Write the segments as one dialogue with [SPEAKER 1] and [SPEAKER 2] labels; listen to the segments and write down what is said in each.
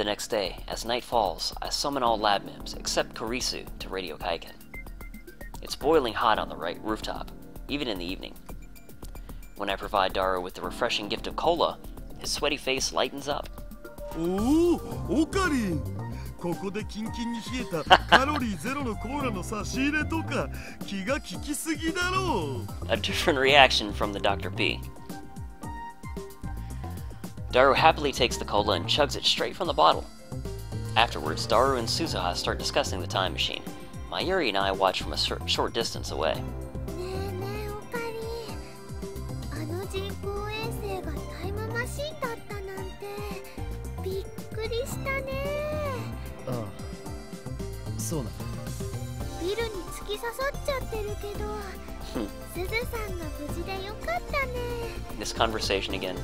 [SPEAKER 1] The next day, as night falls, I summon all lab mims, except Kurisu, to Radio Kaiken. It's boiling hot on the right rooftop, even in the evening. When I provide Daru with the refreshing gift of cola, his sweaty face lightens up.
[SPEAKER 2] Oh, Okarin! ここでキンキンに冷えたカロリーゼロのコーラの差し入れとか気が利きすぎだろう。
[SPEAKER 1] A different reaction from the Dr. P. Daru happily takes the cola and chugs it straight from the bottle. Afterwards, Daru and Suzuha start discussing the time machine. Mayuri and I watch from a short distance away.
[SPEAKER 3] ねえねえオカリン、あの人工衛星がタイムマシンだったなんてびっくりしたね。
[SPEAKER 4] ああ、そうなの。
[SPEAKER 3] ビルに突き刺さっちゃってるけど、すずさんが無事でよかったね。
[SPEAKER 1] This conversation again.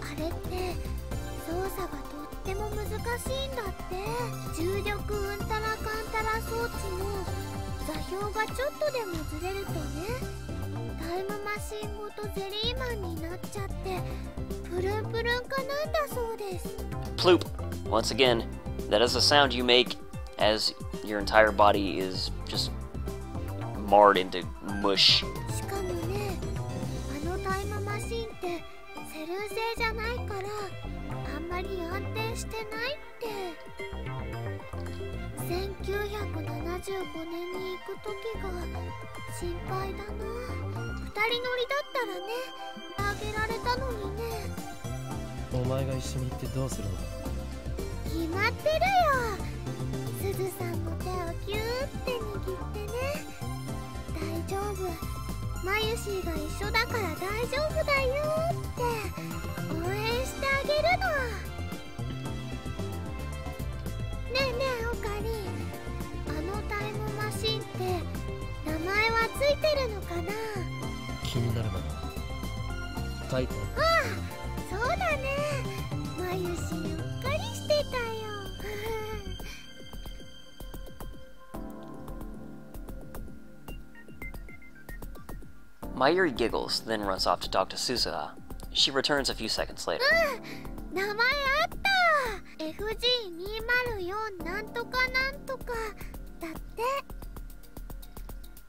[SPEAKER 3] あれって操作がとっても難しいんだって。重力うんたらかんたら装置の座標がちょっとでもずれるとね、タイムマシンごとゼリーマンになっちゃってプルンプルンかなんだそうです。
[SPEAKER 1] Ploop! Once again, that is the sound you make as your entire body is just marred into mush.
[SPEAKER 3] しかもね、あのタイムマシンってセルン製じゃないからあんまり安定してないって。1975年に行く時が心配だな。二人乗りだったらね、あげられたのにね。
[SPEAKER 4] お前が一緒に行ってどうするのだ。
[SPEAKER 3] 決まってるよ。すずさんの手をギューって握ってね。大丈夫、マユシーが一緒だから大丈夫だよって応援してあげるの。ねえねえオカリン、あのタイムマシンって名前はついてるのかな。
[SPEAKER 4] 気になるな。タイプ。
[SPEAKER 3] ああ、そうだね。マユシーうっかりしてたよ。
[SPEAKER 1] Mayuri giggles, then runs off to talk to Suzuha. She returns a few seconds later.
[SPEAKER 3] 名前あった。 FG204 なんとかなんとかだって。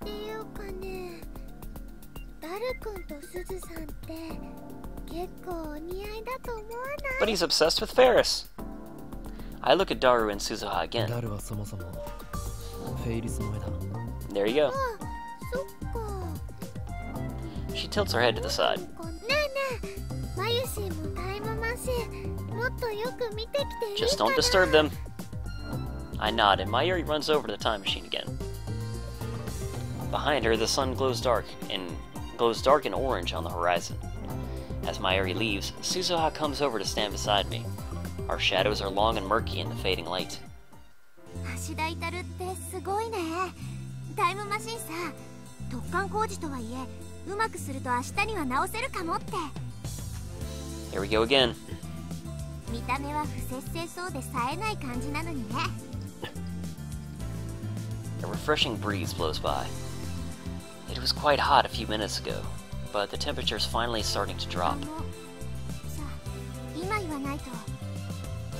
[SPEAKER 3] っていうかね、ダル君とすずさんって結構お似合いだと思わない？
[SPEAKER 1] But he's obsessed with Ferris. I look at Daru and Suzuha again.
[SPEAKER 4] ダルはそもそもフェイリスの目だ。
[SPEAKER 1] There you go.
[SPEAKER 3] あ、そっか。
[SPEAKER 1] She tilts her head to the side.
[SPEAKER 3] ねえねえ、マユシーもタイムマシンもっとよく見てきていいかな。
[SPEAKER 1] Just don't disturb them. I nod, and Mayuri runs over to the time machine again. Behind her, the sun glows dark and orange on the horizon. As Mayuri leaves, Suzuha comes over to stand beside me. Our shadows are long and murky in the fading light.
[SPEAKER 3] 橋田至ってすごいね。タイムマシンさ、突貫工事とはいえうまくすると明日には直せるかもって。
[SPEAKER 1] Here we go again.
[SPEAKER 3] 見た目は不節制そうで冴えない感じなのにね。
[SPEAKER 1] A refreshing breeze blows by. It was quite hot a few minutes ago, but the temperature is finally starting to drop.
[SPEAKER 3] さあ、今言わないと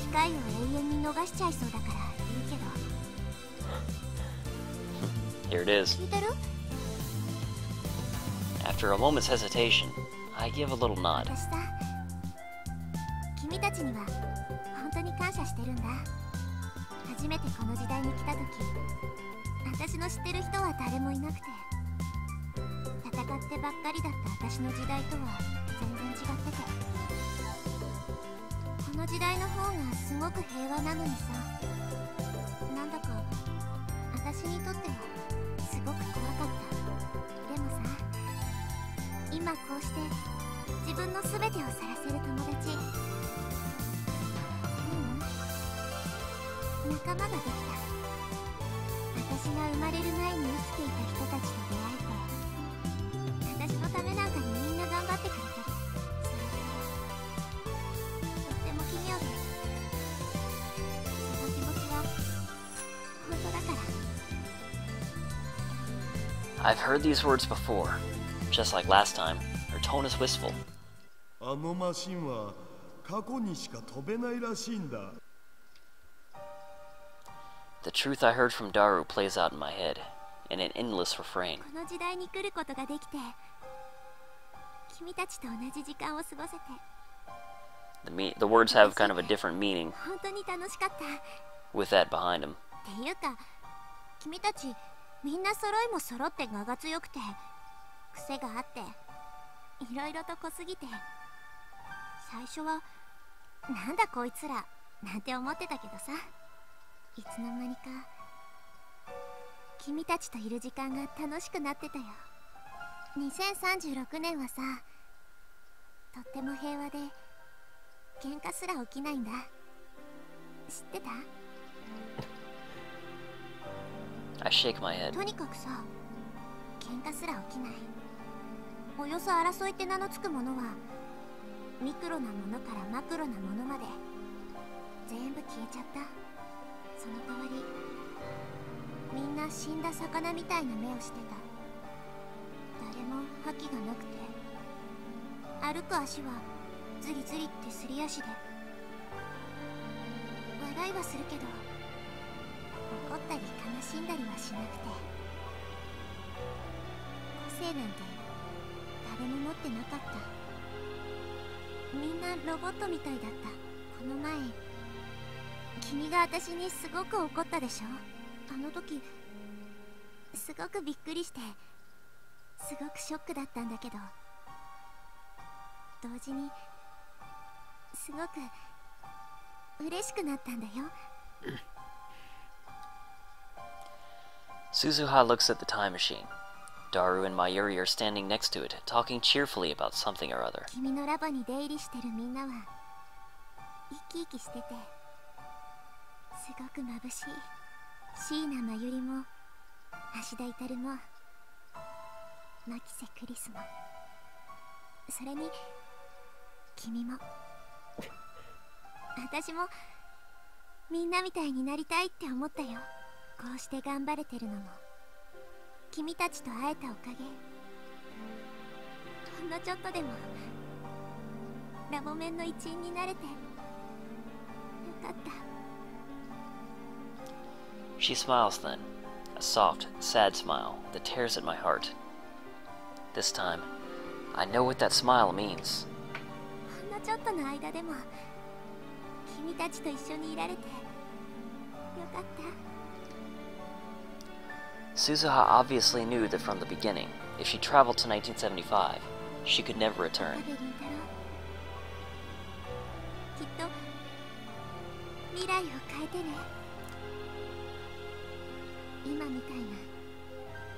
[SPEAKER 3] 機会を永遠に逃しちゃいそうだから言うけど。
[SPEAKER 1] Here it is.
[SPEAKER 3] 聞いてる？
[SPEAKER 1] After a moment's hesitation, I give a little nod.
[SPEAKER 3] 私さ、君たちには本当に感謝してるんだ。初めてこの時代に来た時、私の知ってる人は誰もいなくて、戦ってばっかりだった私の時代とは全然違ってて、この時代の方がすごく平和なのにさ、なんだか私にとってはすごく怖かった。でもさ、今こうして自分の全てを晒せる友達、仲間ができた。私が生まれる前に生きていた人たちと出会えて、私のためなんかにみんな頑張ってくれてる。それでとっても奇妙で、その気持ちは本当だから。
[SPEAKER 1] I've heard these words before. Just like last time, her tone is wistful.
[SPEAKER 2] あのマシンは過去にしか飛べないらしいんだ。
[SPEAKER 1] The truth I heard from Daru plays out in my head, in an endless refrain.
[SPEAKER 3] この時代に来ることができて、君たちと同じ時間を過ごせて
[SPEAKER 1] The words have kind of a different meaning
[SPEAKER 3] 本当に楽しかった。
[SPEAKER 1] with that behind them.
[SPEAKER 3] っていうか、君たちみんな揃いも揃って我が強くて、癖があっていろいろと濃すぎて、最初はなんだこいつらなんて思ってたけどさ、いつの間にか君たちといる時間が楽しくなってたよ。2036年はさ、とっても平和で喧嘩すら起きないんだ。知ってた？
[SPEAKER 1] I shake my head.
[SPEAKER 3] とにかくさ、喧嘩すら起きない。およそ争いって名のつくものはミクロなものからマクロなものまで全部消えちゃった。その代わりみんな死んだ魚みたいな目をしてた。誰も覇気がなくて、歩く足はズリズリってすり足で、笑いはするけど怒ったり悲しんだりはしなくて、個性なんて誰も持ってなかった。みんなロボットみたいだった。この前君が私にすごく怒ったでしょ。あの時すごくびっくりして、すごくショックだったんだけど、同時にすごく嬉しくなったんだよ。
[SPEAKER 1] Suzuha looks at the time machine. Daru and Mayuri are standing next to it, talking cheerfully about something or other.
[SPEAKER 3] 君のラボに出入りしてるみんなは生き生きしてて、すごく眩しい。椎名真由里も芦田至も牧瀬クリスも、それに君も私もみんなみたいになりたいって思ったよ。こうして頑張れてるのも君たちと会えたおかげ。ほんのちょっとでもラボメンの一員になれてよかった。
[SPEAKER 1] She smiles then, a soft, sad smile that tears at my heart. This time, I know what that smile means.
[SPEAKER 3] ほんのちょっとの間でも君たちと一緒にいられてよかった。
[SPEAKER 1] Suzuha obviously knew that from the beginning, if she traveled to 1975, she could never return.
[SPEAKER 3] ラベリン太郎、きっと未来を変えてね。今みたいな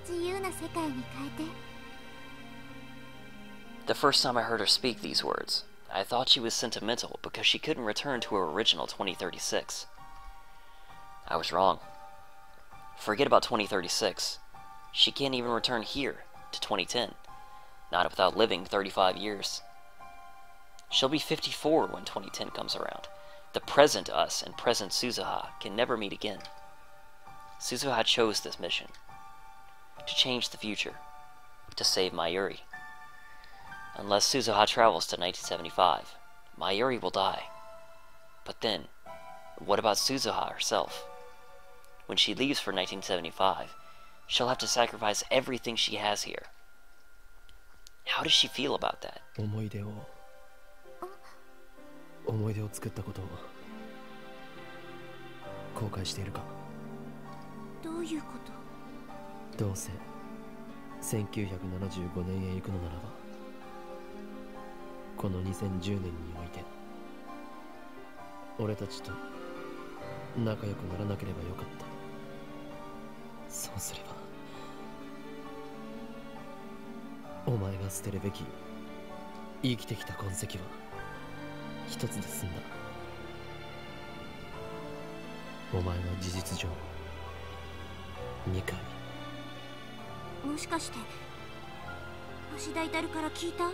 [SPEAKER 3] 自由な世界に変えて。
[SPEAKER 1] The first time I heard her speak these words, I thought she was sentimental because she couldn't return to her original 2036. I was wrong. Forget about 2036. She can't even return here to 2010, not without living 35 years. She'll be 54 when 2010 comes around. The present us and present Suzuha can never meet again. Suzuha chose this mission, to change the future, to save Mayuri. Unless Suzuha travels to 1975, Mayuri will die. But then, what about Suzuha herself? When she leaves for 1975, she'll have to sacrifice everything she has here. How does she feel about that?
[SPEAKER 4] 思い出を作ったことを後悔しているか？
[SPEAKER 3] どういうこと？
[SPEAKER 4] どうせ1975年へ行くのならば、この2010年において俺たちと仲良くならなければよかった。そうすればお前が捨てるべき生きてきた痕跡は一つで済んだ。お前は事実上2回。
[SPEAKER 3] もしかして芦田至から聞いた？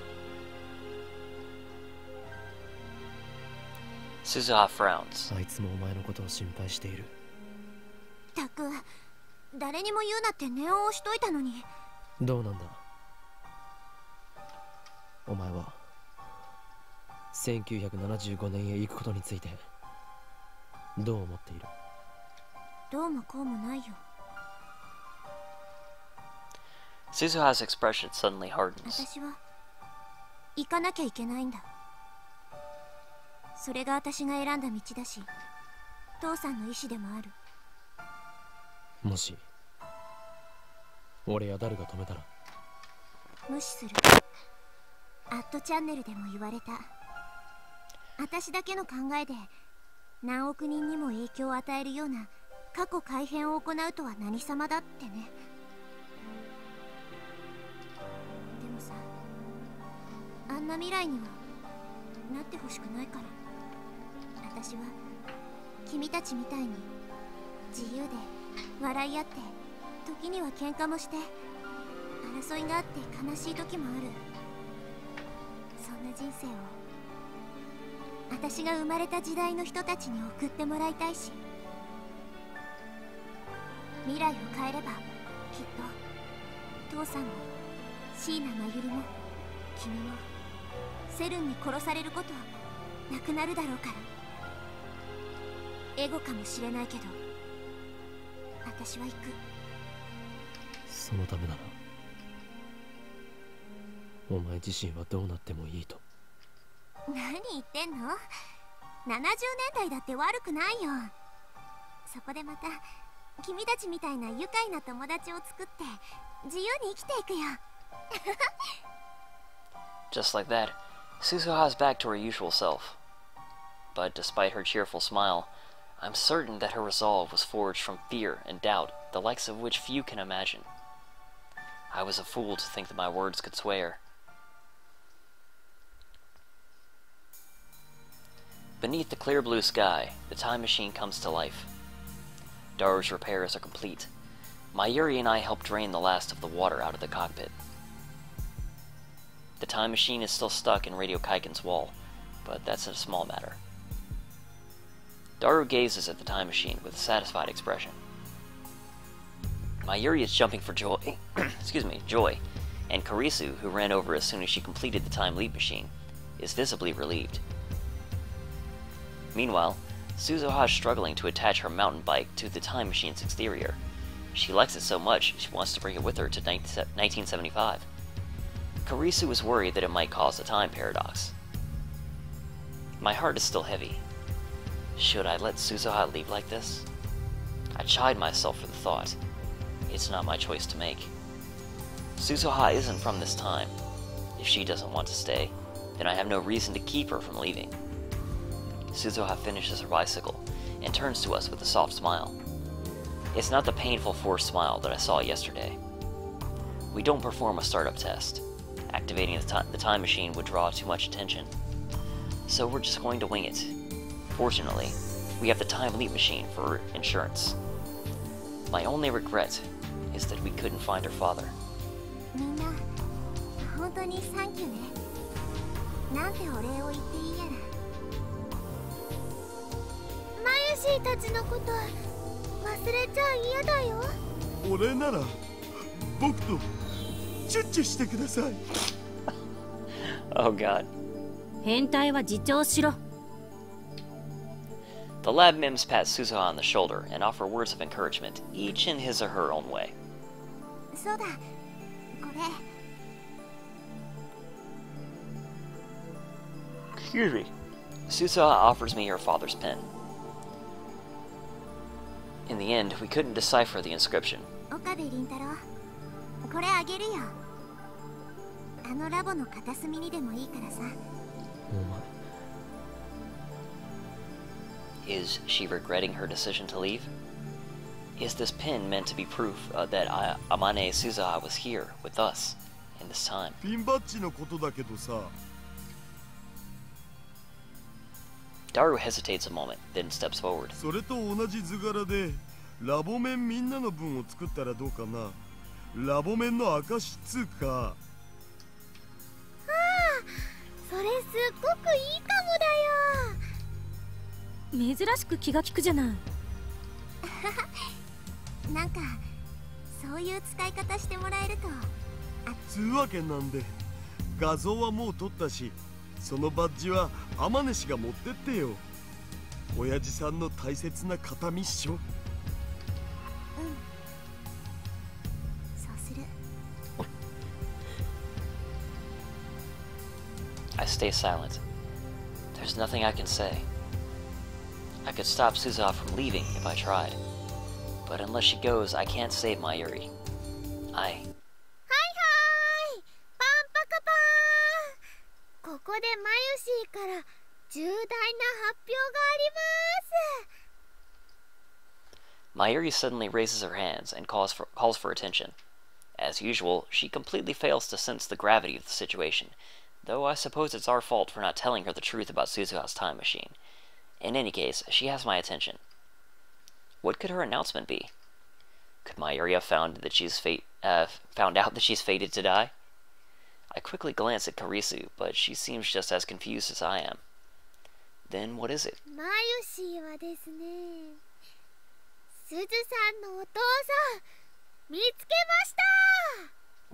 [SPEAKER 1] Suzuha frowns.
[SPEAKER 4] あいつもお前のことを心配している。
[SPEAKER 3] たく、誰にも言うなって念を押しといたのに。
[SPEAKER 4] どうなんだお前は1975年へ行くことについてどう思っている？
[SPEAKER 3] どうもこうもないよ。
[SPEAKER 1] Suzuha's expression suddenly hardens.
[SPEAKER 3] 私は行かなきゃいけないんだ。それが私が選んだ道だし、父さんの意志でもある。
[SPEAKER 4] もし俺やダルが止めたら。
[SPEAKER 3] 無視する。アットチャンネルでも言われた。私だけの考えで何億人にも影響を与えるような過去改変を行うとは何様だってね。でもさ、あんな未来にはなってほしくないから、私は君たちみたいに自由で笑い合って、時には喧嘩もして、争いがあって悲しい時もある。そんな人生を私が生まれた時代の人たちに送ってもらいたいし、未来を変えればきっと父さんも椎名真由里も君もセルンに殺されることなくなるだろうから。エゴかもしれないけど私は行く。
[SPEAKER 4] そのためならお前自身はどうなってもいいと。
[SPEAKER 3] 何言ってんの。70年代だって悪くないよ。そこでまた君たちみたいな愉快な友達を作って自由に生きていくよ。
[SPEAKER 1] Just like that, Suzuha's back to her usual self. But despite her cheerful smile, I'm certain that her resolve was forged from fear and doubt, the likes of which few can imagine. I was a fool to think that my words could sway her. Beneath the clear blue sky, the time machine comes to life. Daru's repairs are complete. Mayuri and I help drain the last of the water out of the cockpit. The time machine is still stuck in Radio Kaiken's wall, but that's a small matter. Daru gazes at the time machine with a satisfied expression. Mayuri is jumping for joy, joy, and Karisu, who ran over as soon as she completed the time leap machine, is visibly relieved. Meanwhile, Suzuha is struggling to attach her mountain bike to the time machine's exterior. She likes it so much, she wants to bring it with her to 1975. Karisu is worried that it might cause a time paradox. My heart is still heavy. Should I let Suzuha leave like this? I chide myself for the thought. It's not my choice to make. Suzuha isn't from this time. If she doesn't want to stay, then I have no reason to keep her from leaving. Suzuha finishes her bicycle and turns to us with a soft smile. It's not the painful forced smile that I saw yesterday. We don't perform a startup test. Activating the time machine would draw too much attention. So we're just going to wing it. Fortunately, we have the time leap machine for insurance. My only regret is that we couldn't find her father.
[SPEAKER 3] みんな本当にサンキューね。なんてお礼を言っていいやら。マユシーたちのこと忘れちゃ嫌だよ。
[SPEAKER 2] 俺なら僕とチュッチュしてください。
[SPEAKER 1] Oh god.
[SPEAKER 5] 変態は自重しろ。
[SPEAKER 1] The lab mims pat Suzuha on the shoulder and offer words of encouragement, each in his or her own way.
[SPEAKER 3] そうだ、これ。
[SPEAKER 1] Excuse me. Suzuha offers me her father's pen. In the end, we couldn't decipher the inscription.
[SPEAKER 3] 岡部倫太郎、これあげるよ。あのラボの片隅にでもいいからさ。
[SPEAKER 4] お前
[SPEAKER 1] Is she regretting her decision to leave? Is this pin meant to be proof that Amane Suzuha was here with us in this time?
[SPEAKER 2] ピンバッジのことだけどさ。
[SPEAKER 1] Daru hesitates a moment, then steps forward.
[SPEAKER 2] それと同じ図柄でラボ面みんなの分を作ったらどうかな。ラボ面の証つうか。
[SPEAKER 3] ああ、それすっごくいいかもだよ。
[SPEAKER 5] 珍しく気が利くじゃない。
[SPEAKER 3] なんかそういう使い方してもらえると。
[SPEAKER 2] つうわけなんで画像はもう撮ったし、そのバッジは天音氏が持ってってよ。親父さんの大切な形見っしょ。
[SPEAKER 1] stay silent. There's nothing I can say. I could stop Suzuha from leaving if I tried. But unless she goes, I can't save Mayuri.
[SPEAKER 3] はいはい、パンパカパーン。ここでマユシーから重大な発表があります。
[SPEAKER 1] Mayuri suddenly raises her hands and calls for attention. As usual, she completely fails to sense the gravity of the situation, though I suppose it's our fault for not telling her the truth about Suzuha's time machine. In any case, she has my attention. What could her announcement be? Could Mayuri have found out that she's fated to die? I quickly glance at Karisu, but she seems just as confused as I am. Then what is it?
[SPEAKER 3] マユシーはですね、すずさんのお父さん見つけまし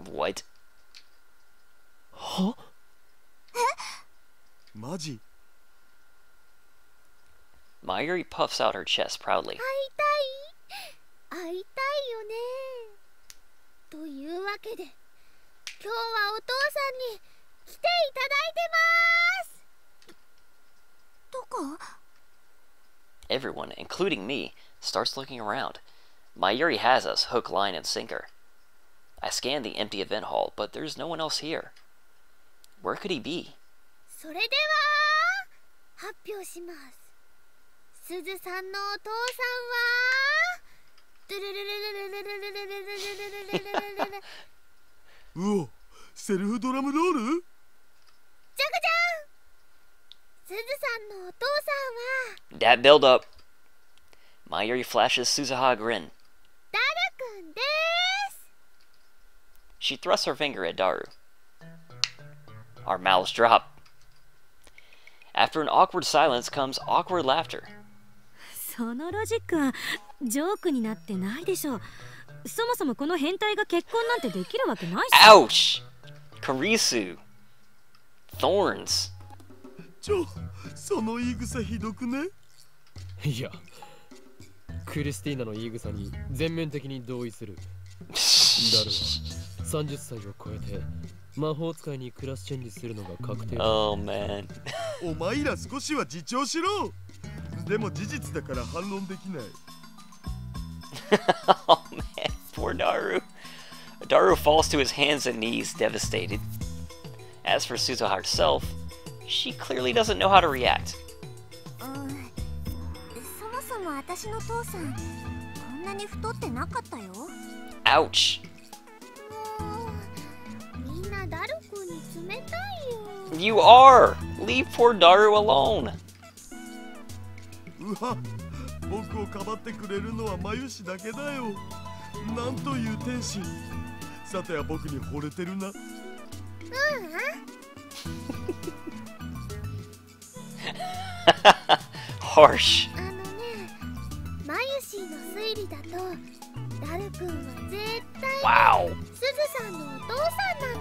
[SPEAKER 3] た。
[SPEAKER 1] What?
[SPEAKER 4] は？
[SPEAKER 2] マジ？
[SPEAKER 1] Mayuri puffs out her chest proudly.
[SPEAKER 3] 会いたいよね。というわけで、今日はお父さんに来ていただいてます。どこ？
[SPEAKER 1] Everyone, including me, starts looking around. Mayuri has us hook, line, and sinker. I scan the empty event hall, but there's no one else here. Where could he be?
[SPEAKER 3] それでは発表します。すずさんのお父さんは
[SPEAKER 2] うお、セルフドラムロール？
[SPEAKER 3] じゃがじゃん。すずさんのお父さんは
[SPEAKER 1] That build up. Mayuri flashes Suzuha a grin.
[SPEAKER 3] ダルくんです。
[SPEAKER 1] She thrusts her finger at Daru. Our mouths drop. After an awkward silence comes awkward laughter.
[SPEAKER 5] そのロジックはジョークになってないでしょう。そもそもこの変態が結婚なんてできるわけないし。
[SPEAKER 1] Ouch! Karisu. Thorns.
[SPEAKER 2] その言い草ひどくね？
[SPEAKER 4] いや、クリスティーナの言い草に全面的に同意する。ダルは30歳を超えて魔法使いにクラスチェンジするのが確定。
[SPEAKER 1] Oh man.
[SPEAKER 2] お前ら少しは自重しろ。でも事実だから反論できない。
[SPEAKER 1] Oh man, poor Daru. Daru falls to his hands and knees, devastated. As for Suzuha herself, she clearly doesn't know how to react.
[SPEAKER 3] そもそも私の父さんこんなに太ってなかったよ。
[SPEAKER 1] Ouch.
[SPEAKER 3] みんなダルくんに冷たいよ。
[SPEAKER 1] You are! Leave poor Daru alone.
[SPEAKER 2] うわ、僕をかばってくれるのはマユシだけだよ。なんという天使。さては僕に惚れてるな。
[SPEAKER 1] Harsh.
[SPEAKER 3] マユシーの推理だとダルくんは絶対
[SPEAKER 1] Wow.
[SPEAKER 3] すずさんのお父さんな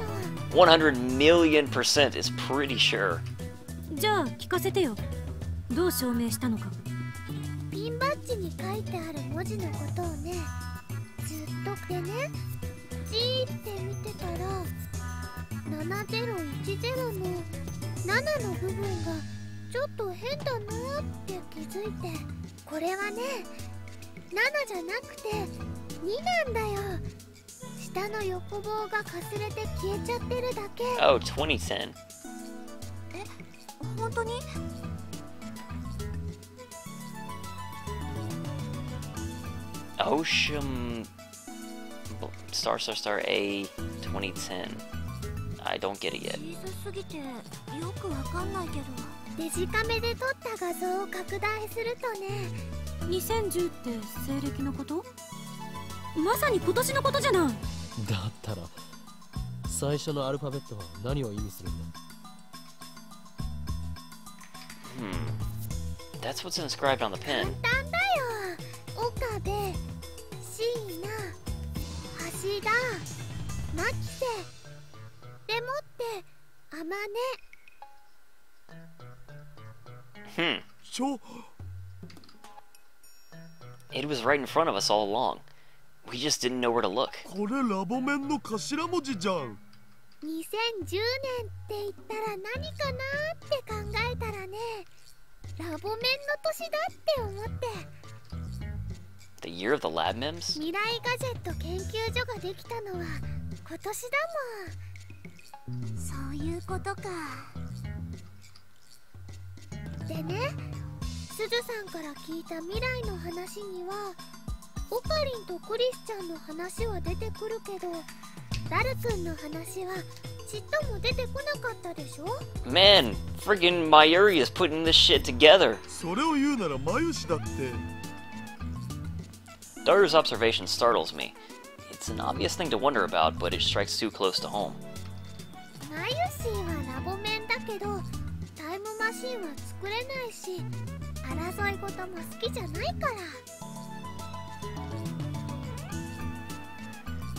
[SPEAKER 3] の。
[SPEAKER 1] 100 million% is pretty sure.
[SPEAKER 5] じゃあ聞かせてよ。どう証明したのか。
[SPEAKER 3] ピンバッジに書いてある文字のことをね、ずっとでね、じーって見てたら7010の7の部分がちょっと変だなって気づいて、これはね7じゃなくて2なんだよ。下の横棒がかすれて消えちゃってるだけ。
[SPEAKER 1] Oh, 2010.
[SPEAKER 3] 本当に
[SPEAKER 1] Ocean star A 2010. I don't get it yet.
[SPEAKER 3] 小さすぎてよくわかんないけど、デジカメで撮った画像を拡大するとね。
[SPEAKER 5] 2010って西暦のこと？まさに今年のことじゃない。
[SPEAKER 4] だったら最初のアルファベットは何を意味するんだ？
[SPEAKER 1] That's what's inscribed on the pen.
[SPEAKER 3] 簡単だよ。岡部、椎名、橋田、牧瀬でもって天音。
[SPEAKER 1] It was right in front of us all along. We just didn't know where to look.
[SPEAKER 2] これラボ面の頭文字じゃん。
[SPEAKER 3] 2010年って言ったら何かなって考えたらね、ラボメンの年だって思って。
[SPEAKER 1] The year of the lab mims?
[SPEAKER 3] 未来ガジェット研究所ができたのは今年だもん。そういうことか。でね、すずさんから聞いた未来の話にはオカリンとクリスちゃんの話は出てくるけど、ダルくんの話はちっとも出てこなかったでしょ。
[SPEAKER 1] Man, friggin' Mayuri is putting this shit together.
[SPEAKER 2] それを言うならマユシだって。
[SPEAKER 1] Daru's observation startles me. It's an obvious thing to wonder about, but it strikes too close to home.
[SPEAKER 3] マユシはラボメンだけどタイムマシンは作れないし、争い事も好きじゃないから。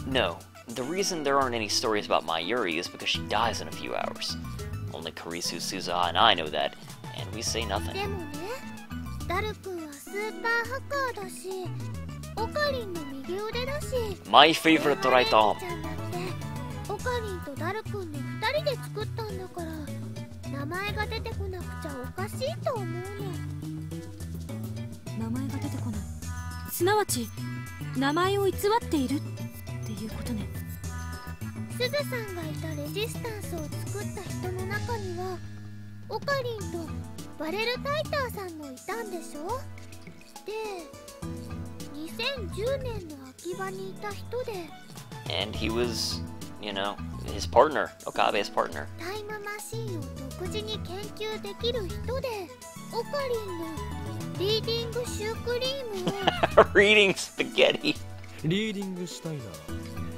[SPEAKER 1] No, the reason there aren't any stories about Mayuri is because she dies in a few hours. Only Kurisu, Suzuha, and I know that, and we say nothing.
[SPEAKER 3] でもね、ダルくんはスーパーハッカーだし、オカリンの右腕だし、
[SPEAKER 1] My favorite right
[SPEAKER 3] ちゃ
[SPEAKER 1] arm.
[SPEAKER 3] んだってオカリンとダルくんの2人で作ったんだから、名前が出てこなくちゃおかしいと思うの。
[SPEAKER 5] 名前が出てこない。すなわち名前を偽っているっていうことね。
[SPEAKER 3] すずさんがいたレジスタンスを作った人の中にはオカリンとバレルタイターさんもいたんでしょ。で、2010年の秋葉にいた人で、
[SPEAKER 1] And he was, you know, his partner, Okabe's partner.
[SPEAKER 3] タイムマシンを独自に研究できる人で、オカリンのリーディングシュークリームを
[SPEAKER 1] Reading spaghetti.
[SPEAKER 4] リーディングしたいな。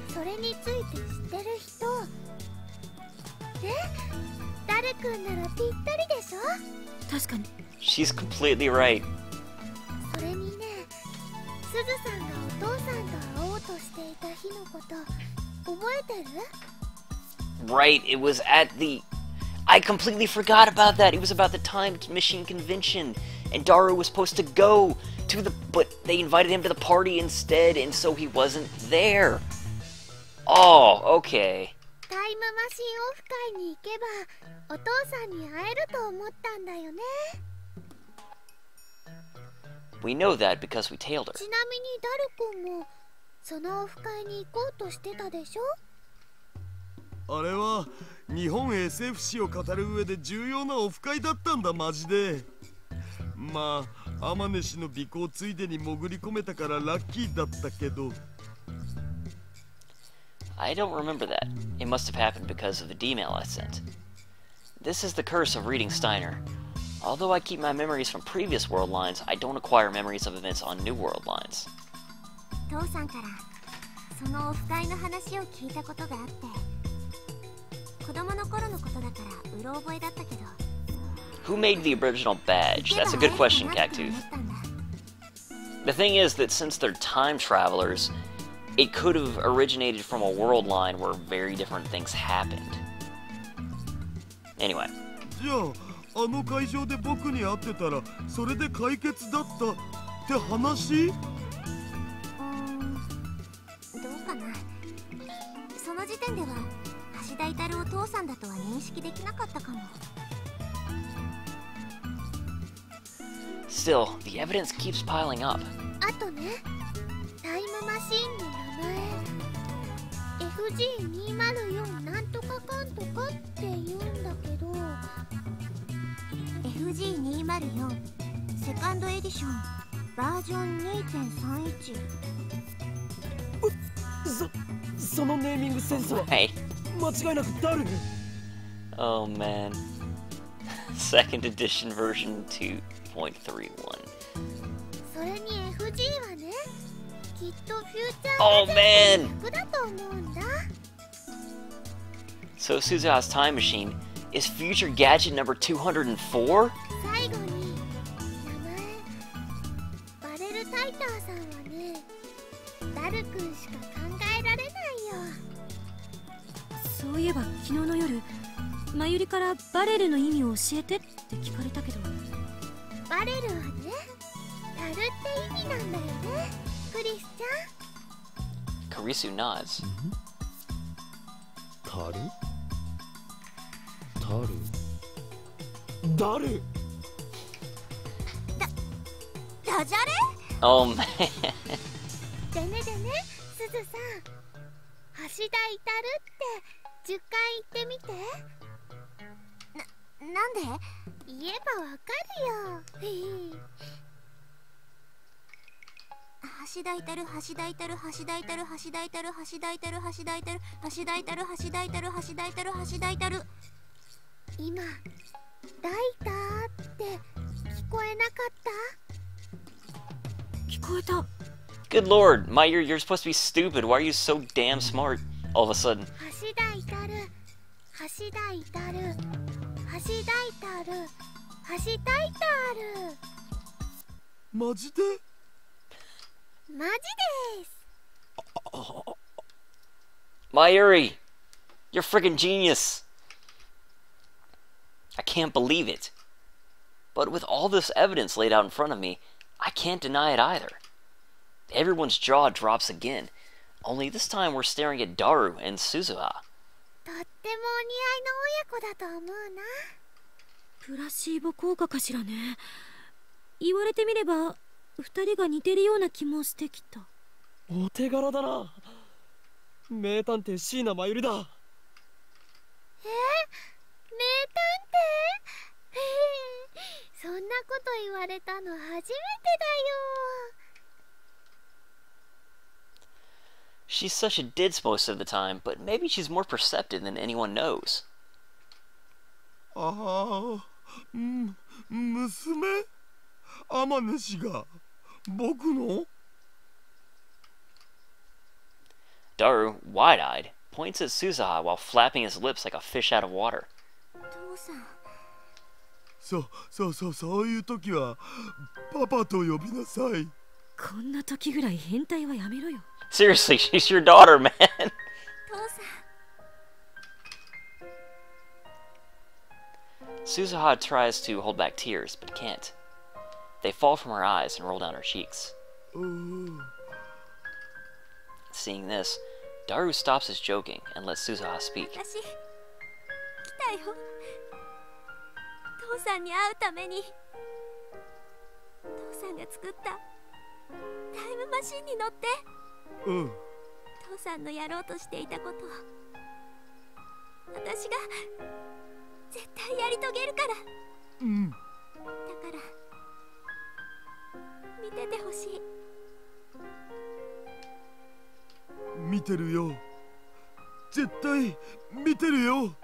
[SPEAKER 3] それについて知ってる人で、ダルくんならぴったりでしょ。
[SPEAKER 5] 確かに。
[SPEAKER 1] She's completely right.
[SPEAKER 3] それにね、すずさんがお父さんと会おうとしていた日のこと覚えてる？
[SPEAKER 1] Right, it was at the... I completely forgot about that. It was about the time machine convention, and Daru was supposed to go to the... But they invited him to the party instead, and so he wasn't there. Oh, okay.
[SPEAKER 3] タイムマシンオフ会に行けばお父さんに会えると思ったんだよね。
[SPEAKER 1] We know that because we tailed her.
[SPEAKER 3] ちなみにダルくんもそのオフ会に行こうとしてたでしょ。
[SPEAKER 2] あれは日本 SF 史を語る上で重要なオフ会だったんだ、マジで。まあ天音氏の尾行ついでに潜り込めたからラッキーだったけど。
[SPEAKER 1] I don't remember that. It must have happened because of the D-mail I sent. This is the curse of reading Steiner. Although I keep my memories from previous world lines, I don't acquire memories of events on new world lines.
[SPEAKER 3] 父さんからそのオフ会の話を聞いたことがあって、子供の頃のことだからうろ覚えだったけど。
[SPEAKER 1] Who made the original badge? That's a good question, Cactooth. The thing is that since they're time travelers, it could have originated from a world line where very different things happened. Anyway.
[SPEAKER 2] じゃああの会場で僕に会ってたらそれで解決だったって話？
[SPEAKER 3] どうかな。その時点では橋田至お父さんだとは認識できなかったかも。
[SPEAKER 1] Still, the evidence keeps piling up.
[SPEAKER 3] あとね、タイムマシンの名前 FG204 なんとかかんとかって言うんだけど、 FG204 セカンドエディションバージョン 2.31。
[SPEAKER 4] そのネーミングセンスは
[SPEAKER 1] Hey.
[SPEAKER 4] 間違いなくダル。
[SPEAKER 1] Oh man. Second edition version 2.31.
[SPEAKER 3] それに FG はね、きっとフューチャー
[SPEAKER 1] Oh man!
[SPEAKER 3] 逆だと思うんだ。
[SPEAKER 1] So Suzuha's time machine is future gadget number 204?
[SPEAKER 3] 最後に名前バレルタイターさんはね、ダルくんしか考えられないよ。
[SPEAKER 5] そういえば昨日の夜、マユリからバレルの意味を教えてって聞かれたけど。
[SPEAKER 3] バレルはね、タルって意味なんだよね、クリスちゃん。
[SPEAKER 1] Kurisu nods.
[SPEAKER 4] タル？ダル
[SPEAKER 3] ダジャレ
[SPEAKER 1] Oh man.
[SPEAKER 3] でねでね、すずさん、橋田至って10回言ってみて。なんで？言えばわかるよ。橋田至る、橋田至る、橋田至る、橋田至る、橋田至る、橋田至る、橋田至る、橋田至る、橋田至る、橋田至る。今、ダイターって聞こえなかった？
[SPEAKER 5] 聞こえた。
[SPEAKER 1] Good lord, my ear, you're supposed to be stupid. Why are you so damn smart all of a sudden?
[SPEAKER 3] 橋田至る、橋田至る、橋田至る、橋田至る。
[SPEAKER 2] マジで？
[SPEAKER 3] マジです。
[SPEAKER 1] Mayuri, you're freaking genius. I can't believe it. But with all this evidence laid out in front of me, I can't deny it either. Everyone's jaw drops again, only this time we're staring at Daru and Suzuha.
[SPEAKER 3] とってもお似合いの親子だと思うな。
[SPEAKER 5] プラシーボ効果かしらね。言われてみれば二人が似てるような気もしてきた。
[SPEAKER 4] お手柄だな。名探偵椎名真由里だ。
[SPEAKER 3] 名探偵？そんなこと言われたの初めてだよ。
[SPEAKER 1] She's such a ditz most of the time, but maybe she's more perceptive than anyone knows.
[SPEAKER 2] ああ、娘？天音氏が僕の？
[SPEAKER 1] Daru, wide-eyed, points at Suzuha while flapping his lips like a fish out of water.
[SPEAKER 3] 父さん。
[SPEAKER 2] そういう時はパパと呼びなさい。
[SPEAKER 5] こんな時ぐらい変態はやめろよ。
[SPEAKER 1] Seriously, she's your daughter, man.
[SPEAKER 3] 父さん。
[SPEAKER 1] Suzuha tries to hold back tears, but can't. They fall from her eyes and roll down her cheeks. Seeing this, Daru stops his joking and lets Suzuha speak.
[SPEAKER 3] 私、来たよ。父さんに会うために。父さんが作ったタイムマシンに乗って。父さんのやろうとしていたことを私が絶対やり遂げるから。だから見ててほしい。
[SPEAKER 2] 見てるよ。絶対見てるよ。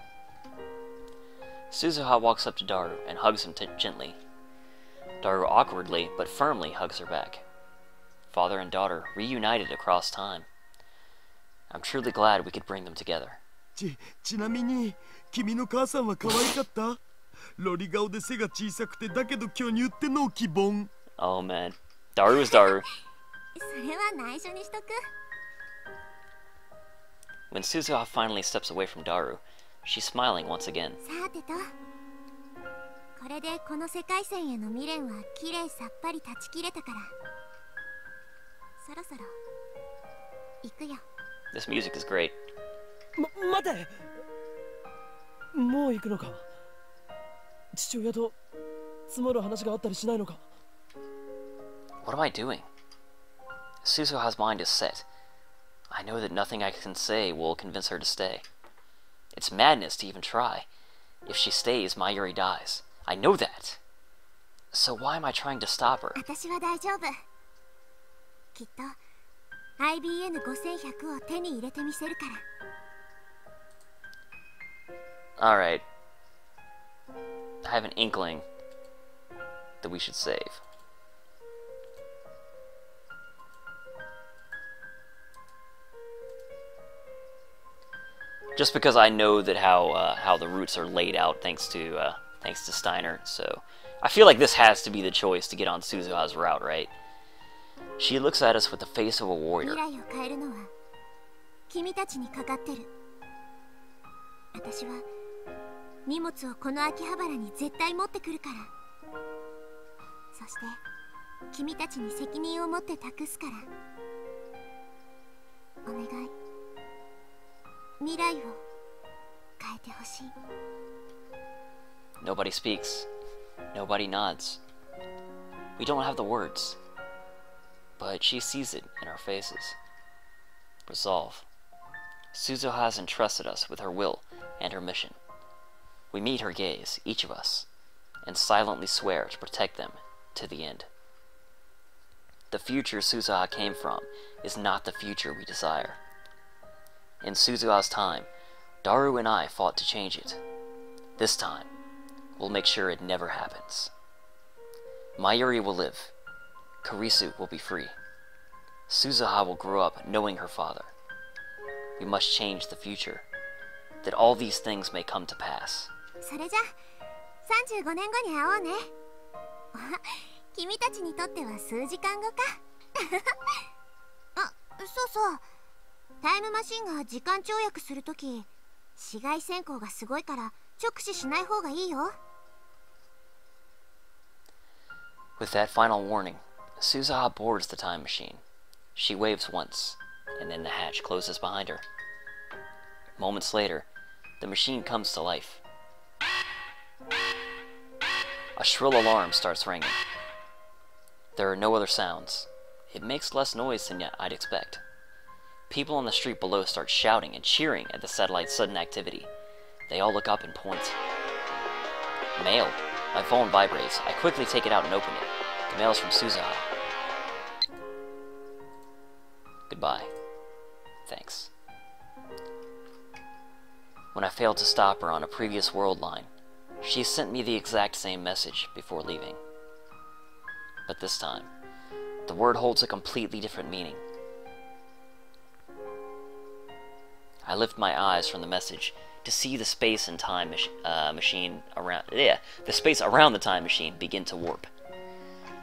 [SPEAKER 1] Suzuha walks up to Daru and hugs him gently. Daru awkwardly but firmly hugs her back. Father and daughter reunited across time. I'm truly glad we could bring them together.
[SPEAKER 2] ちなみに君の母さんは可愛かった？ロリ顔で背が小さくてだけど巨乳ってのを希望。
[SPEAKER 1] Oh man, Daru is Daru.
[SPEAKER 3] それは内緒にしとく。
[SPEAKER 1] When Suzuha finally steps away from Daru, she's smiling once again.
[SPEAKER 3] さてと、これでこの世界線への未練はきれいさっぱり断ち切れたから、そろそろ行くよ。
[SPEAKER 1] This music is great.
[SPEAKER 4] 待て。もう行くのか。父親と積もる話があったりしないのか。
[SPEAKER 1] What am I doing? Suzuha's mind is set. I know that nothing I can say will convince her to stay. It's madness to even try. If she stays, Mayuri dies. I know that. So why am I trying to stop her?
[SPEAKER 3] 私は大丈夫。きっと IBN5100 を手に入れてみせるから。
[SPEAKER 1] Alright. I have an inkling that we should save. Just because I know that how the routes are laid out thanks to Steiner, so I feel like this has to be the choice to get on Suzuha's route, right? She looks at us with the face of a warrior.
[SPEAKER 3] 未来を変えるのは君たちにかかってる。私は荷物をこの秋葉原に絶対持ってくるから。そして君たちに責任を持って託すから。お願い。未来を変えてほしい。
[SPEAKER 1] Nobody speaks. Nobody nods. We don't have the words. But she sees it in our faces. Resolve. Suzuha has entrusted us with her will and her mission. We meet her gaze, each of us, and silently swear to protect them to the end. The future Suzuha came from is not the future we desire. In Suzuha's time, Daru and I fought to change it. This time, we'll make sure it never happens. Mayuri will live. Kurisu will be free. Suzuha will grow up knowing her father. We must change the future, that all these things may come to pass.
[SPEAKER 3] それじゃ35年後に会おうね。君たちにとっては数時間後か。あ、そうそう。タイムマシンが時間跳躍するとき、紫外線光がすごいから直視しない方がいいよ。
[SPEAKER 1] With that final warning, Suzuha boards the time machine. She waves once, and then the hatch closes behind her. Moments later, the machine comes to life. A shrill alarm starts ringing. There are no other sounds. It makes less noise than I'd expect. People on the street below start shouting and cheering at the satellite's sudden activity. They all look up and point. Mail. My phone vibrates. I quickly take it out and open it. The mail's from Suzuha. Goodbye. Thanks. When I failed to stop her on a previous world line, she sent me the exact same message before leaving. But this time, the word holds a completely different meaning. I lift my eyes from the message to see the space and time machine around the space around the time machine begin to warp.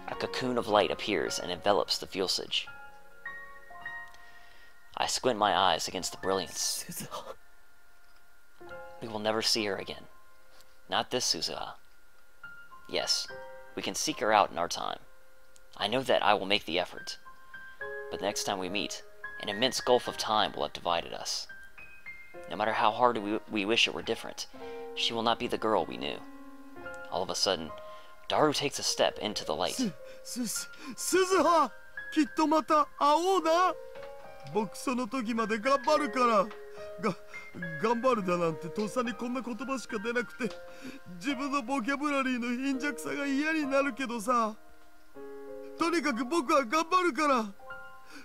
[SPEAKER 1] A cocoon of light appears and envelops the fuselage. I squint my eyes against the brilliance. We will never see her again. Not this Suzuha. Yes, we can seek her out in our time. I know that I will make the effort. But the next time we meet, an immense gulf of time will have divided us. No matter how hard we wish it were different, she will not be the girl we knew. All of a sudden, Daru takes a step into the light.
[SPEAKER 2] Suzuha! きっとまた会おうな。僕その時まで頑張るから。頑張るだなんてとっさにこんな言葉しか出なくて、自分のボキャブラリーの貧弱さが嫌になるけどさ。とにかく僕は頑張るから。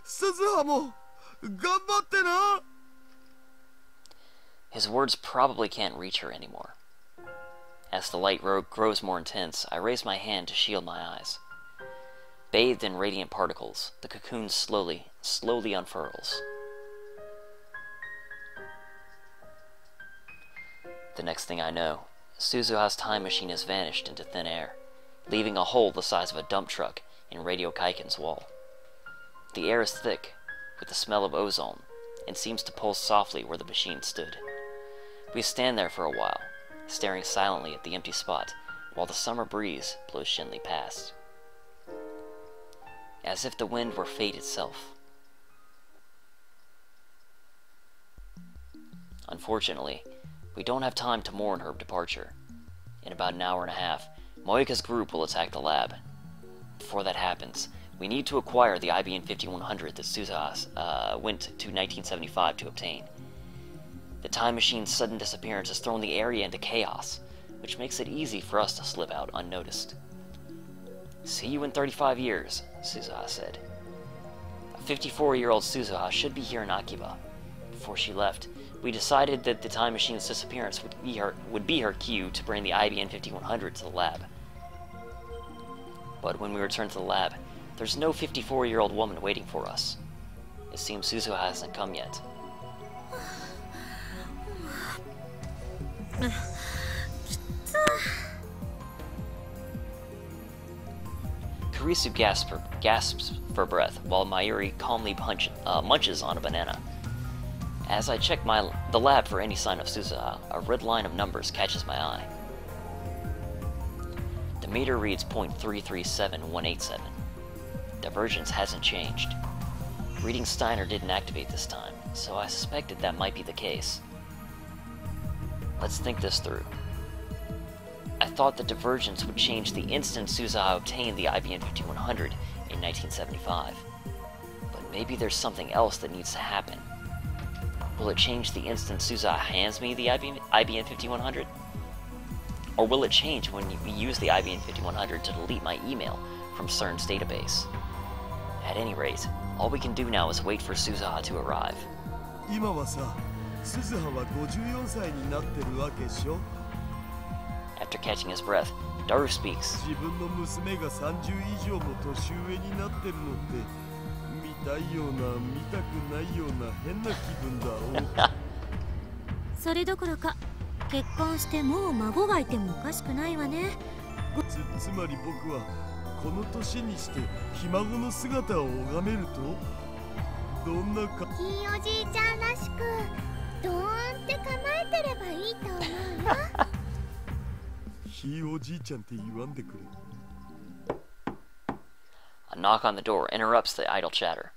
[SPEAKER 2] Suzuhaも頑張ってな。
[SPEAKER 1] His words probably can't reach her anymore. As the light grows more intense, I raise my hand to shield my eyes. Bathed in radiant particles, the cocoon slowly unfurls. The next thing I know, Suzuha's time machine has vanished into thin air, leaving a hole the size of a dump truck in Radio Kaiken's wall. The air is thick, with the smell of ozone, and seems to pulse softly where the machine stood. We stand there for a while, staring silently at the empty spot, while the summer breeze blows gently past. As if the wind were fate itself. Unfortunately, we don't have time to mourn her departure. In about an hour and a half, Moika's group will attack the lab. Before that happens, we need to acquire the IBN 5100 that Suzuha went to 1975 to obtain. The time machine's sudden disappearance has thrown the area into chaos, which makes it easy for us to slip out unnoticed. "See you in 35 years, Suzuha said. A 54-year-old Suzuha should be here in Akiba. Before she left, we decided that the time machine's disappearance would be her cue to bring the IBN 5100 to the lab. But when we return to the lab, there's no 54-year-old woman waiting for us. It seems Suzuha hasn't come yet." Kurisu gasps for breath while Mayuri calmly munches on a banana. As I check the lab for any sign of Suzuha, a red line of numbers catches my eye. The meter reads .337187. Divergence hasn't changed. Reading Steiner didn't activate this time, so I suspected that might be the case. Let's think this through. I thought the divergence would change the instant Suzuha obtained the IBM 5100 in 1975. But maybe there's something else that needs to happen. Will it change the instant Suzuha hands me the IBM 5100? Or will it change when we use the IBM 5100 to delete my email from CERN's database? At any rate, all we can do now is wait for Suzuha to arrive.
[SPEAKER 2] 今はさ、鈴葉は54歳になってるわけでしょ。
[SPEAKER 1] After catching his breath, Daru speaks.
[SPEAKER 2] 自分の娘が30以上も年上になってるのって見たいような見たくないような変な気分だろ。
[SPEAKER 5] それどころか結婚してもう孫がいてもおかしくないわね。
[SPEAKER 2] つまり僕はこの年にしてひ孫の姿を拝めるとどんなか。
[SPEAKER 3] ひいおじいちゃんらしくドーンって構えてればいいと思うよ。
[SPEAKER 2] ひいおじいちゃんって言わんでくれ。
[SPEAKER 1] A knock on the door interrupts the idle chatter.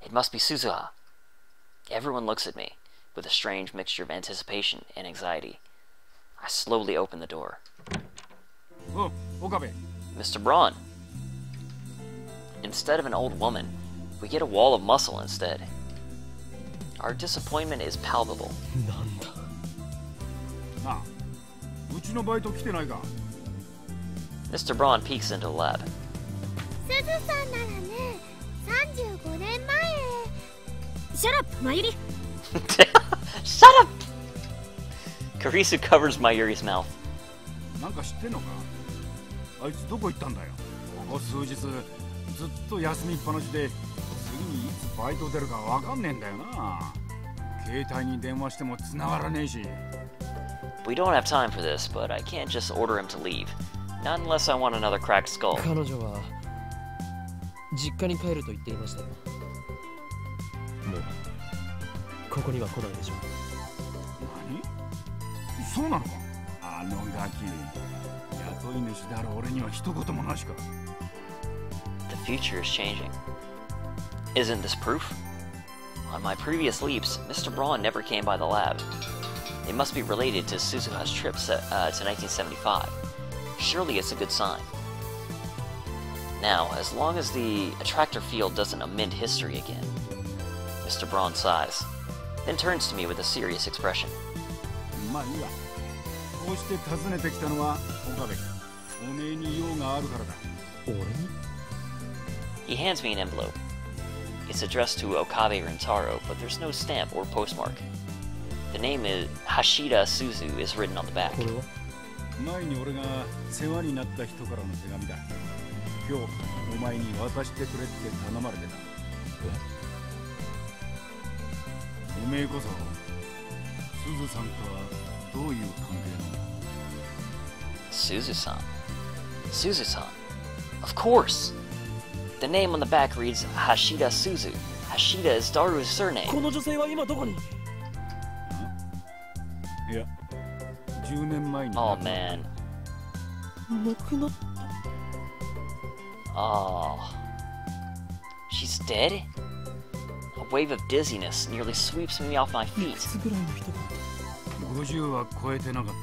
[SPEAKER 1] It must be Suzuha. Everyone looks at me, with a strange mixture of anticipation and anxiety. I slowly open the door.
[SPEAKER 6] Oh, Okabe.
[SPEAKER 1] Mr. Braun. Instead of an old woman, we get a wall of muscle instead. Our disappointment is palpable.
[SPEAKER 4] なんだ。
[SPEAKER 6] なあ、うちのバイト来てないか。
[SPEAKER 1] Mr. Braun peeks into the lab.
[SPEAKER 3] すずさんならね、35年前。
[SPEAKER 5] シャラップ、マユリ。
[SPEAKER 1] Shut up! Karisu covers Mayuri's mouth.
[SPEAKER 6] なんか知ってんのか。あいつどこ行ったんだよ。ここ数日ずっと休みっぱなしで、次にいつバイト出るかわかんねえんだよな。携帯に電話しても繋がらねえし。
[SPEAKER 1] We don't have time for this, but I can't just order him to leave. Not unless I want another cracked skull.
[SPEAKER 4] 彼女は実家に帰ると言っていましたよ。もうここには来ないでしょう。
[SPEAKER 6] 何？そうなのか。あのガキ、雇い主である俺には一言もなしか。
[SPEAKER 1] The future is changing. Isn't this proof? On my previous leaps, Mr. Braun never came by the lab. It must be related to Suzuha's trip to 1975. Surely it's a good sign. Now, as long as the attractor field doesn't amend history again. Mr. Braun sighs, then turns to me with a serious expression.
[SPEAKER 6] まあいいわ。こうして訪ねてきたのは岡部。おめえに用があるからだ。
[SPEAKER 4] 俺に？
[SPEAKER 1] He hands me an envelope. It's addressed to Okabe Rintaro, but there's no stamp or postmark. The name is Hashida Suzu is written on the back.
[SPEAKER 4] これは？
[SPEAKER 6] 前に俺が世話になった人からの手紙だ。今日お前に渡してくれって頼まれてた。おめえこそすずさんとはどういう関係なの？
[SPEAKER 1] Suzu-san. Suzu-san. Of course! The name on the back reads Hashida Suzu. Hashida is Daru's surname.
[SPEAKER 4] この女性は今どこに？
[SPEAKER 6] いや、10年前に。
[SPEAKER 1] Oh man.
[SPEAKER 4] 亡くなった。
[SPEAKER 1] Oh. She's dead? A wave of dizziness nearly sweeps me off my
[SPEAKER 4] い
[SPEAKER 1] feet.
[SPEAKER 4] くつぐらいの人だ。
[SPEAKER 6] 50は超えてなかったな。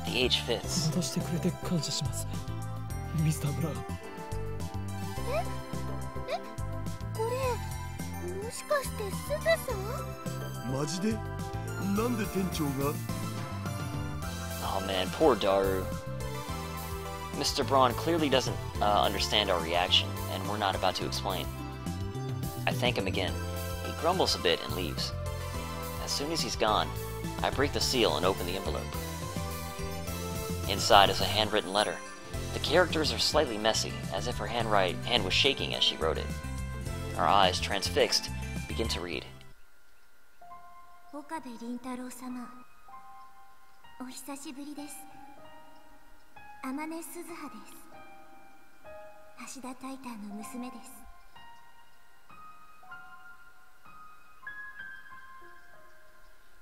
[SPEAKER 1] The age fits.
[SPEAKER 4] 戻してくれて感謝します。ミスター・ブラウン。
[SPEAKER 3] これもしかしてすずさん？
[SPEAKER 2] マジで？なんで店長が？
[SPEAKER 1] Oh man, poor Daru. Mr. Braun clearly doesn't understand our reaction, and we're not about to explain. I thank him again. He grumbles a bit and leaves. As soon as he's gone, I break the seal and open the envelope. Inside is a handwritten letter. The characters are slightly messy, as if her hand was shaking as she wrote it. Our eyes, transfixed, begin to read.
[SPEAKER 3] 岡部倫太郎様、お久しぶりです。天音鈴葉です。橋田タイターの娘です。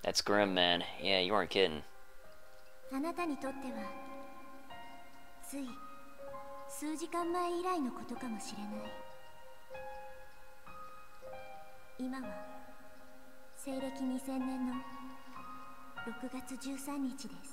[SPEAKER 1] That's grim, man. Yeah, you weren't kidding.
[SPEAKER 3] あなたにとってはつい数時間前以来のことかもしれない。今は西暦2000年の6月13日です。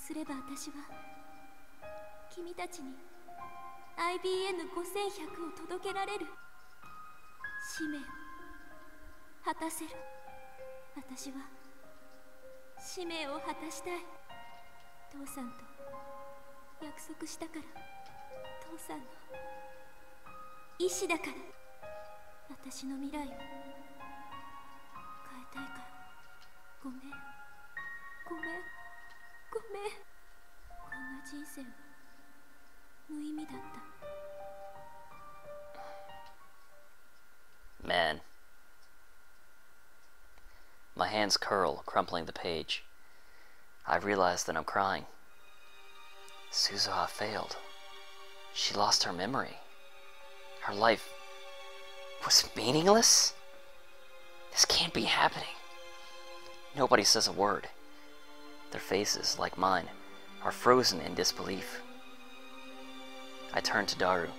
[SPEAKER 7] すれば私は君たちに IBN5100 を届けられる。使命を果たせる。私は使命を果たしたい。父さんと約束したから。父さんの意志だから。私の未来を変えたいから。ごめんごめんごめん。こんな人生は無意味だった。
[SPEAKER 1] Man. My hands curl, crumpling the page. I realize that I'm crying. Suzuha failed. She lost her memory. Her life was meaningless? This can't be happening. Nobody says a word. Their faces, like mine, are frozen in disbelief. I turn to Daru.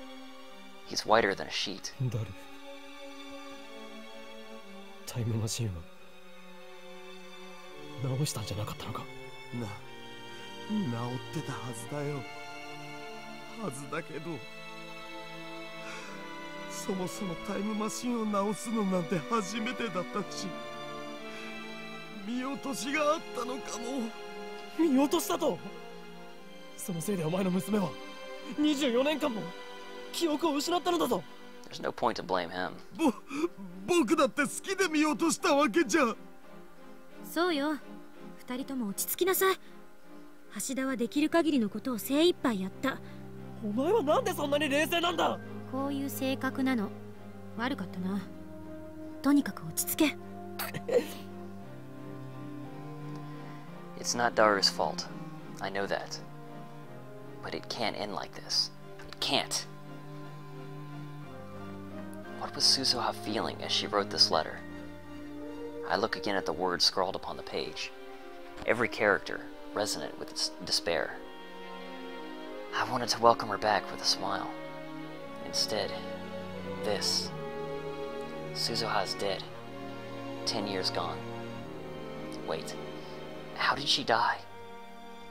[SPEAKER 1] He's whiter than a sheet.
[SPEAKER 4] Daru. タイムマシンは直したんじゃなかったのか。
[SPEAKER 2] 治ってたはずだよ。はずだけど、そもそもタイムマシンを直すのなんて初めてだったし、見落としがあったのかも。
[SPEAKER 4] 見落としたと。そのせいでお前の娘は24年間も記憶を失ったのだぞ。
[SPEAKER 1] There's no point to blame him.
[SPEAKER 2] 僕だって好きで見落としたわけじゃ。
[SPEAKER 5] そうよ。二人とも落ち着きなさい。橋田はできる限りのことを精一杯やった。
[SPEAKER 4] お前はなんでそんなに冷静なんだ。
[SPEAKER 5] こういう性格なの。悪かったな。とにかく落ち着け。
[SPEAKER 1] It's not Daru's fault. I know that. But it can't end like this. It can't. What was Suzuha feeling as she wrote this letter? I look again at the words scrawled upon the page. Every character resonant with its despair. I wanted to welcome her back with a smile. Instead, this. Suzuha's dead. 10 years gone. Wait, how did she die?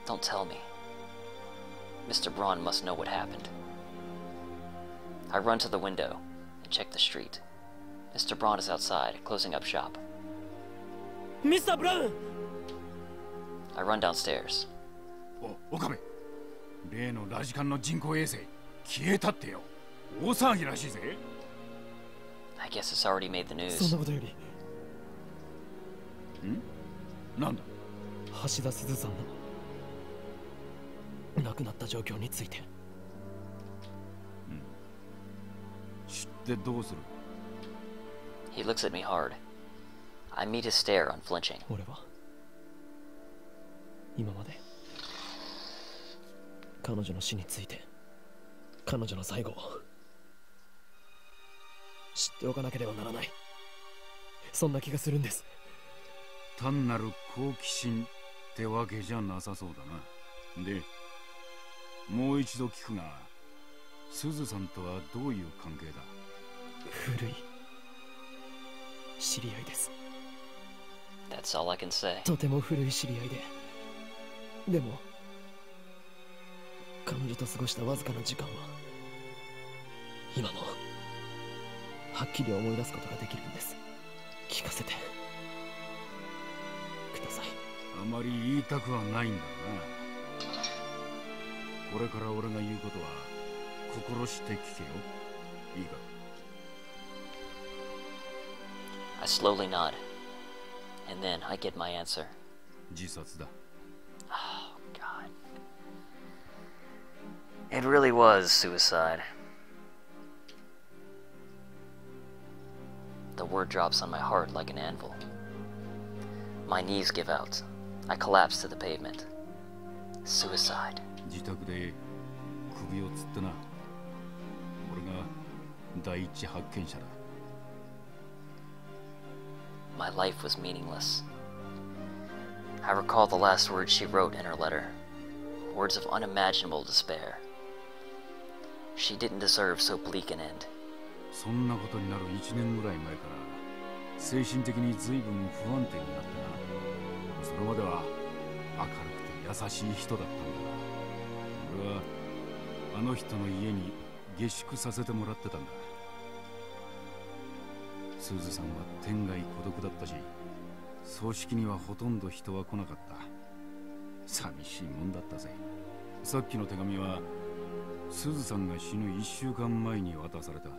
[SPEAKER 1] Don't tell me. Mr. Braun must know what happened. I run to the window and check the street. Mr. Braun is outside, closing up shop.
[SPEAKER 4] Mr. Braun!
[SPEAKER 1] I run downstairs.
[SPEAKER 6] お、岡部。例のラジカンの人工衛星消えたってよ。大騒ぎらしいぜ。
[SPEAKER 1] I guess it's already made the news.
[SPEAKER 4] そんなことより。
[SPEAKER 6] なんだ。
[SPEAKER 4] 橋田鈴さんの亡くなった状況について。
[SPEAKER 6] 知ってどうする。
[SPEAKER 1] He looks at me hard. I meet his stare unflinching.
[SPEAKER 4] 俺は今まで彼女の死について、彼女の最後を知っておかなければならない。そんな気がするんです。
[SPEAKER 6] 単なる好奇心ってわけじゃなさそうだな。で、もう一度聞くが、鈴さんとはどういう関係だ。
[SPEAKER 4] 古い知り合いです。
[SPEAKER 1] That's all I can say.
[SPEAKER 4] とても古い知り合いで、でも彼女と過ごしたわずかな時間は今もはっきり思い出すことができるんです。聞かせてください。
[SPEAKER 6] あまり言いたくはないんだな。これから俺が言うことは心して聞けよ。いいか。
[SPEAKER 1] I slowly nod, and then I get my answer.
[SPEAKER 6] 自殺だ。
[SPEAKER 1] Oh, God. It really was suicide. The word drops on my heart like an anvil. My knees give out. I collapse to the pavement. Suicide.
[SPEAKER 6] 自宅で首をつってな。俺が第一発見者だ。
[SPEAKER 1] My life was meaningless. I recall the last words she wrote in her letter. Words of unimaginable despair. She didn't deserve so bleak an end.
[SPEAKER 6] そんなことになる1年ぐらい前から精神的に随分不安定になってな。それまでは明るくて優しい人だったんだ。俺はあの人の家に下宿させてもらってたんだ。スーズさんは天涯孤独だったし、葬式にはほとんど人は来なかった。寂しいもんだったぜ。さっきの手紙はスーズさんが死ぬ1週間前に渡された。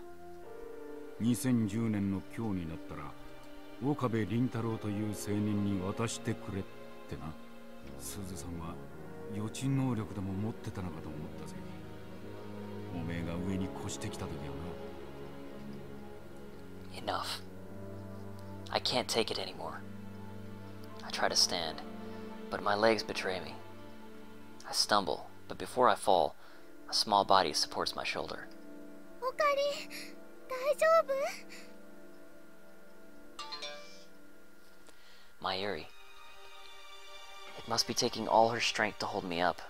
[SPEAKER 6] 2010年の今日になったら岡部倫太郎という青年に渡してくれってな。スーズさんは予知能力でも持ってたのかと思ったぜ。おめえが上に越してきた時は
[SPEAKER 1] な。Enough. I can't take it anymore. I try to stand, but my legs betray me. I stumble, but before I fall, a small body supports my shoulder.
[SPEAKER 3] おかり、大丈夫
[SPEAKER 1] ？Mayuri. It must be taking all her strength to hold me up.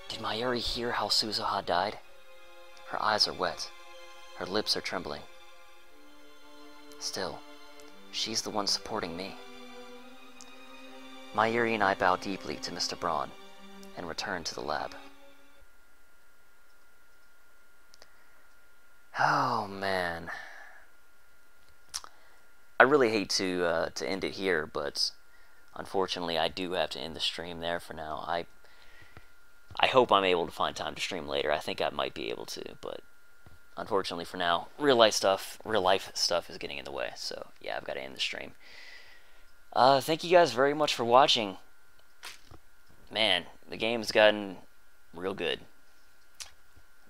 [SPEAKER 1] Did Mayuri hear how Suzuha died? Her eyes are wet. Her lips are trembling. Still, she's the one supporting me. Mayuri and I bow deeply to Mr. Braun and return to the lab. Oh man. I really hate to end it here, but unfortunately I do have to end the stream there for now. I hope I'm able to find time to stream later. I think I might be able to, but unfortunately for now, real life stuff is getting in the way. So yeah, I've got to end the stream. Thank you guys very much for watching. Man, the game's gotten real good.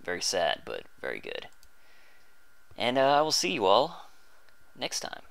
[SPEAKER 1] Very sad, but very good. And I will see you all next time.